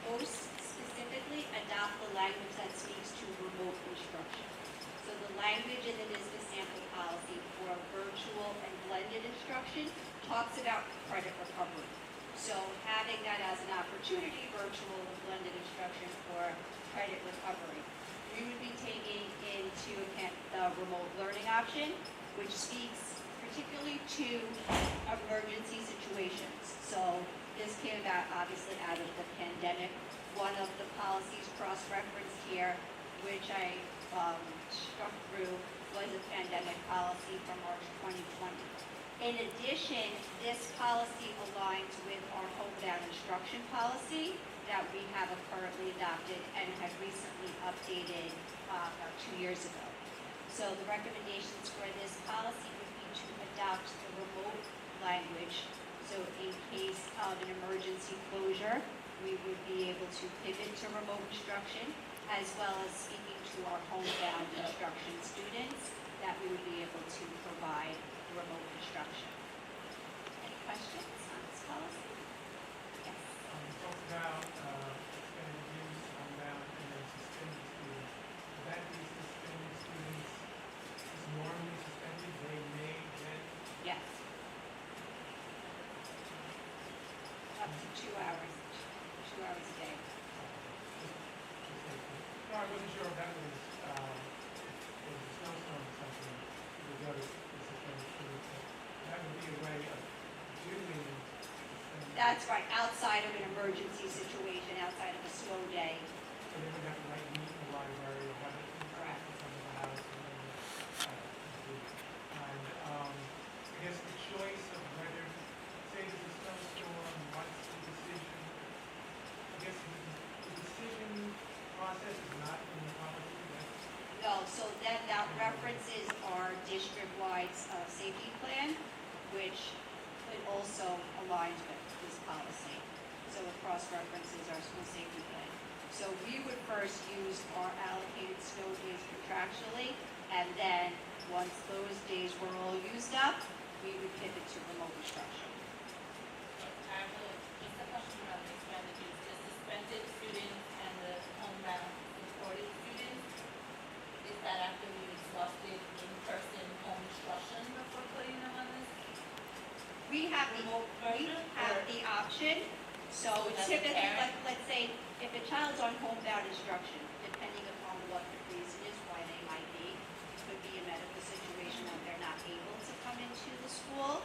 most specifically adopt the language that speaks to remote instruction. So the language in the NISBA sample policy for virtual and blended instruction talks about credit recovery. So having that as an opportunity, virtual and blended instruction for credit recovery. We would be taking into account the remote learning option, which speaks particularly to emergency situations. So this came about obviously out of the pandemic. One of the policies cross-referenced here, which I struck through, was a pandemic policy from March 2020. In addition, this policy aligns with our homebound instruction policy that we have currently adopted and have recently updated about 2 years ago. So the recommendations for this policy would be to adopt the remote language. So in case of an emergency closure, we would be able to pivot to remote instruction, as well as speaking to our homebound instruction students, that we would be able to provide remote instruction. Any questions on this policy? Yes. You talked about suspended use, homebound, and then suspended students. Will that be suspended students is normally suspended, they may get? Yes. Up to 2 hours, 2 hours a day. No, I wasn't sure if that was, if there was a snowstorm or something, you would go to the suspended students. That would be a way of doing suspended. That's right, outside of an emergency situation, outside of a snow day. So they would have to like meet in the library or have it Correct. in front of the house and then, and, I guess the choice of whether, say there's a snowstorm, what's the decision? I guess the decision process is not in the policy, that's, No, so that references our district-wide safety plan, which it also aligns with this policy. So it cross-references our school safety plan. So we would first use our allocated snow days contractually, and then, once those days were all used up, we would pivot to remote instruction. Angela, just a question around the expanded use. The suspended students and the homebound supported students, is that after we exhausted in-person home instruction before putting them on this? We have the option, so So as a typically, parent? let's say, if a child's on homebound instruction, depending upon what the reason is why they might be, it could be a medical situation that they're not able to come into the school.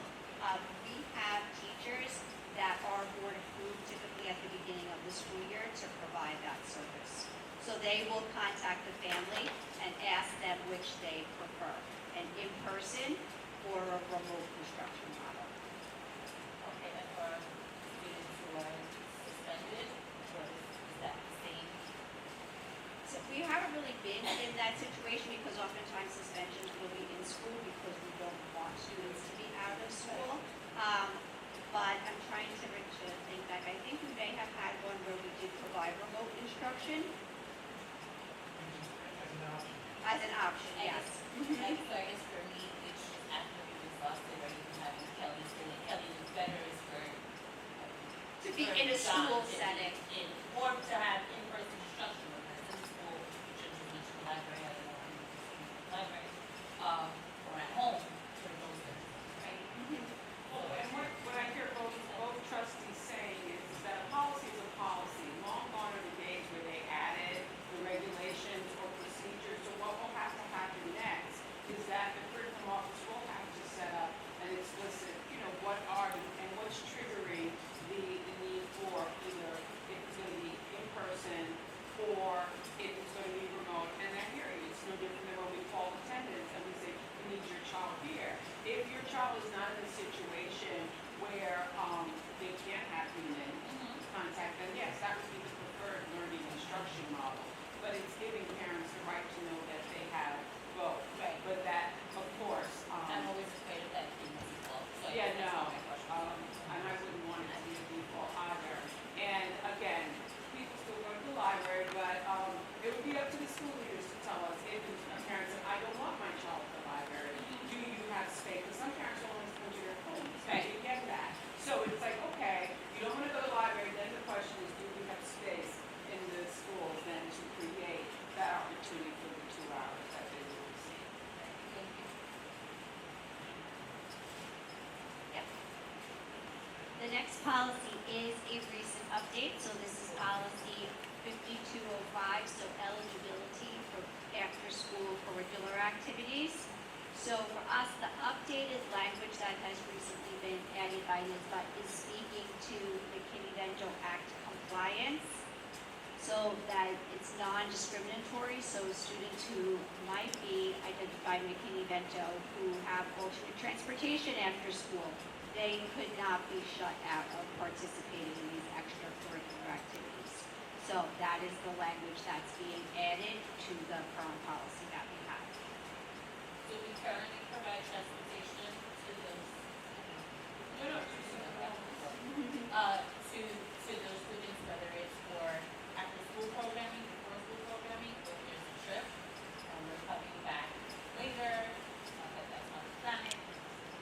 We have teachers that are board approved typically at the beginning of the school year to provide that service. So they will contact the family and ask them which they prefer, an in-person or a remote instruction model. Okay, and for students who are suspended, or is that the same? So we haven't really been in that situation because oftentimes suspensions will be in school because we don't want students to be out of school. But I'm trying to think back. I think we may have had one where we did provide remote instruction as an option. as an option, yes. And so I guess for me, it's just after we've exhausted, or even having Kelly's feeling, Kelly is better is for. To be in a school setting. Or to have in-person instruction, because in school, teachers will teach the library, I don't know, in the library, or at home, for those things, right? Well, and what I hear both trustees saying is that a policy is a policy. Long gone are the days where they added the regulations or procedures. So what will have to happen next is that the curriculum office will have to set up an explicit, what are and what's triggering the need for either if it's going to policy is a recent update, so this is policy 5205, so eligibility for after-school curricular activities. So for us, the updated language that has recently been added by NISBA is speaking to the Kinney-Vento Act compliance, so that it's non-discriminatory, so students who might be identified in Kinney-Vento who have alternate transportation after school, they could not be shut out of participating in these extracurricular activities. So that is the language that's being added to the current policy that we have. Do we currently provide transportation to those? To those students, whether it's for after-school programming, before-school programming, or if there's a trip, and we're coming back later, but that's not the plan,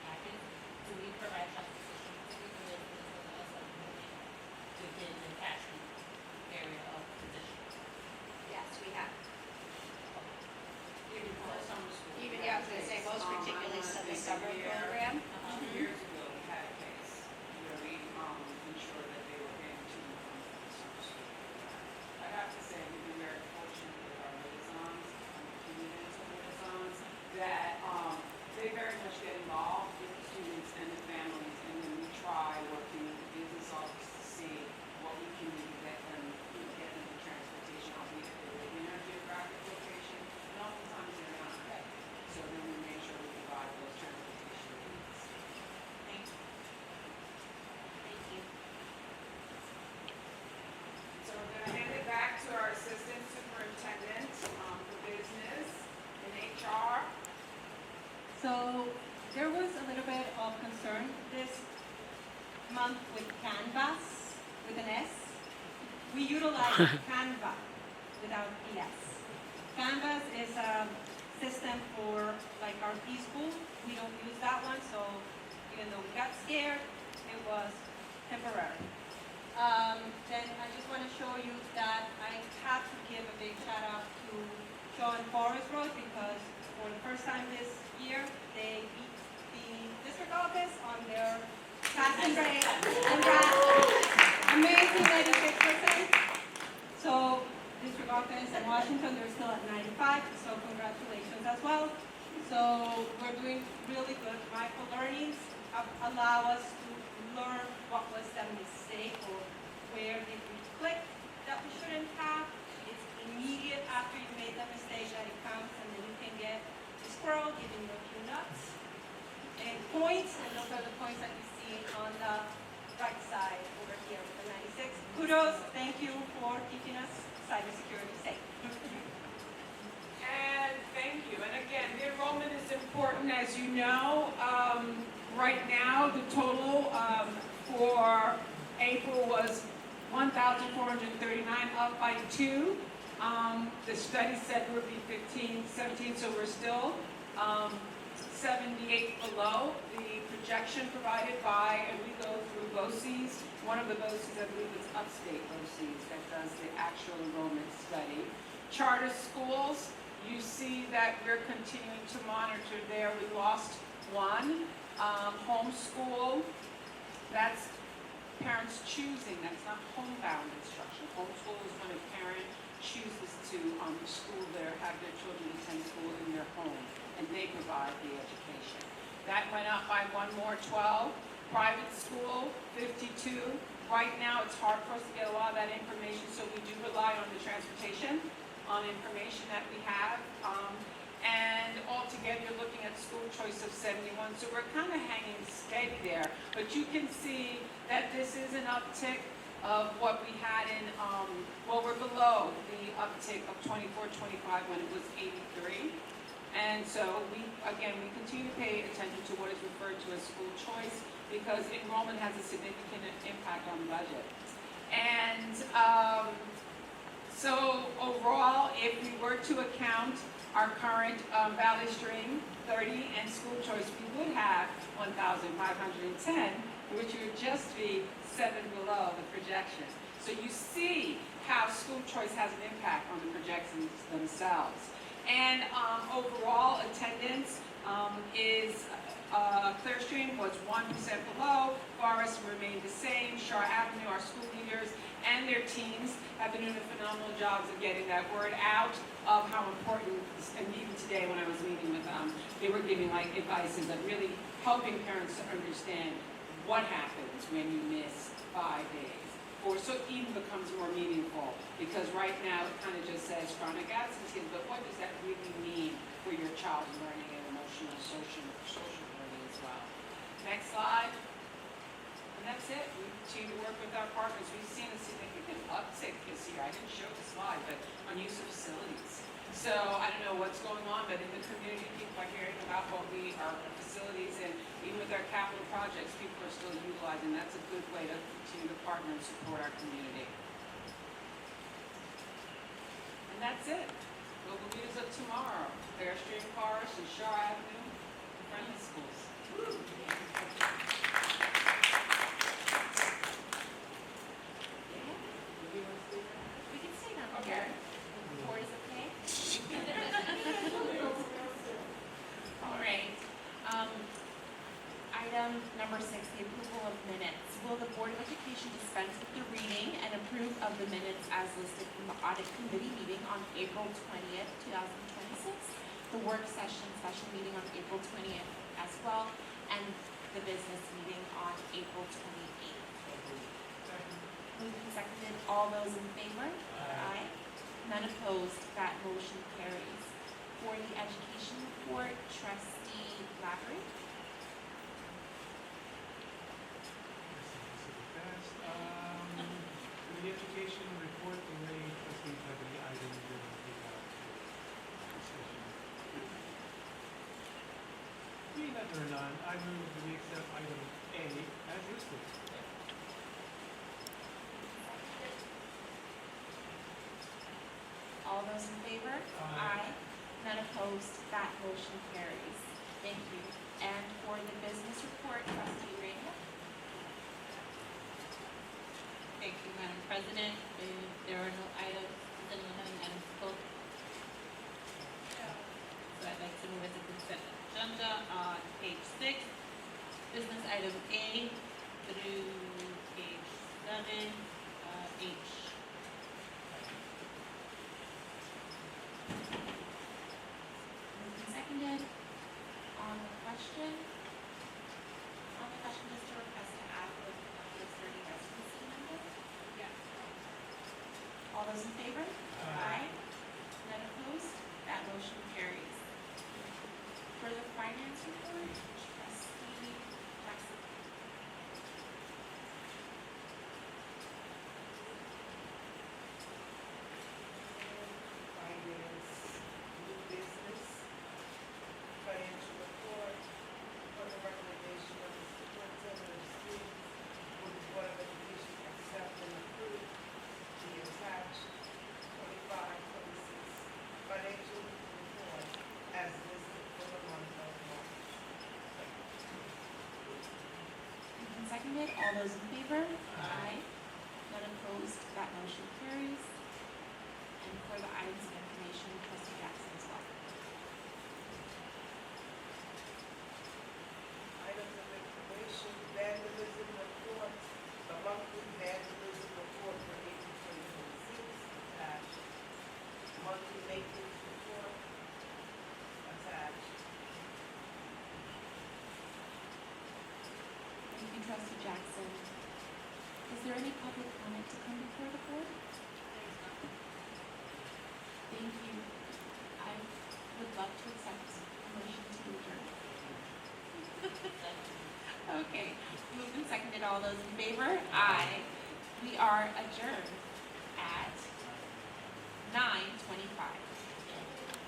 happens, do we provide transportation to those students as well as moving within the catchment area of the district? Yes, we have. Even for summer school. Even, yeah, I was gonna say, most particularly the summer program. Years ago, we had a case where we ensured that they were getting to and from the summer school program. I have to say, we've been very fortunate with our liaisons, community liaisons, that they very much get involved with the students and the families, and then we try working with the business office to see what we can do to get them, get them the transportation, albeit if they're in our geographic location, and oftentimes they're not. So then we make sure we provide those transportation needs. Thank you. Thank you. So we're gonna hand it back to our assistant superintendent for business and HR. So there was a little bit of concern this month with Canvas with an S. We utilize Canva without the S. Canvas is a system for like our preschool. We don't use that one, so even though we got scared, it was temporary. Then I just want to show you that I have to give a big shout out to Shaw and Forest Road because for the first time this year, they beat the district office on their passing rate and that amazing 96%. So district office in Washington, they're still at 95, so congratulations as well. So we're doing really good. Micro learnings allow us to learn what was the mistake or where did we click that we shouldn't have. It's immediate after you made the mistake that it comes, and then you can get the squirrel giving you a few nuts and points, and those are the points that you see on the right side over here with the 96. Kudos, thank you for keeping us cybersecurity safe. And thank you. And again, the enrollment is important, as you know. Right now, the total for April was 1,439, up by 2. The study said would be 15, 17, so we're still 78 below the projection provided by, and we go through BOCES. One of the BOCES, I believe it's Upstate BOCES, that does the actual enrollment study. Charter schools, you see that we're continuing to monitor there. We lost one. Homeschool, that's parents choosing, that's not homebound instruction. Homeschool is when a parent chooses to school have their children attend school in their home, and they provide the education. That went up by one more, 12. Private school, 52. Right now, it's hard for us to get a lot of that information, so we do rely on the transportation, on information that we have. And altogether, you're looking at school choice of 71, so we're kind of hanging steady there. But you can see that this is an uptick of what we had in, well, we're below the uptick of 24, 25 when it was 83. And so we continue to pay attention to what is referred to as school choice because enrollment has a significant impact on the budget. And so overall, if we were to account our current Valley Stream 30 and school choice, we would have 1,510, which would just be 7 below the projection. So you see how school choice has an impact on the projections themselves. And overall attendance is Clearstream was 1% below, Forest remained the same, Shar Avenue, our school leaders and their teams have been doing a phenomenal job of getting that word out of how important, and even today when I was meeting with them, they were giving like advices of really helping parents to understand what happens when you miss 5 days. Or so it even becomes more meaningful, because right now it kind of just says chronic absenteeism, but what does that really mean for your child's learning and emotional, social learning as well? Next slide. And that's it. We continue to work with our partners. We've seen a significant uptick this year. I didn't show the slide, but on use of facilities. So I don't know what's going on, but in the community, people are hearing about what our facilities, and even with our capital projects, people are still utilizing. That's a good way to continue to partner and support our community. And that's it. Local leaders of tomorrow. Clearstream, Forest, and Shar Avenue, friendly schools. Woo. We can stay down Okay. here. Board is okay? All right. Item number 6, the approval of minutes. Will the Board of Education dispense with the reading and approve of the minutes as listed from the audit committee meeting on April 20th, 2026, the work session special meeting on April 20th as well, and the business meeting on April 28th? Moved and seconded. All those in favor? Aye. None opposed. That motion carries. For the education report, Trustee Lavery. For the education report, the way trustees have any items in the discussion. Being that there are none, I move that we accept item A as listed. All those in favor? Aye. None opposed. That motion carries. Thank you. And for the business report, Trustee Reyna. Thank you, Madam President. If there are no items, does anyone have any items to pull? So I'd like to move it to consent agenda on page 6, business item A through page 7, H. Moved and seconded. On the question, just to request to add the 30 residency number? Yes. All those in favor? Aye. None opposed? That motion carries. For the finance report, Trustee Jackson. Finance, new business, financial report, for the recommendation of the superintendent of schools, for the Board of Education accept and approve the attached 25-26 financial report as listed for the month of March. Moved and seconded. All those in favor? Aye. None opposed. That motion carries. And for the items of information, Trustee Jackson as well. Items of information, vandalism report, the monthly vandalism report for April 2026, attached. Monthly maintenance report, attached. Thank you, Trustee Jackson. Is there any public comment to come before the board? Thank you. I would love to accept a motion to adjourn. Okay, moved and seconded. All those in favor? Aye. We are adjourned at 9:25.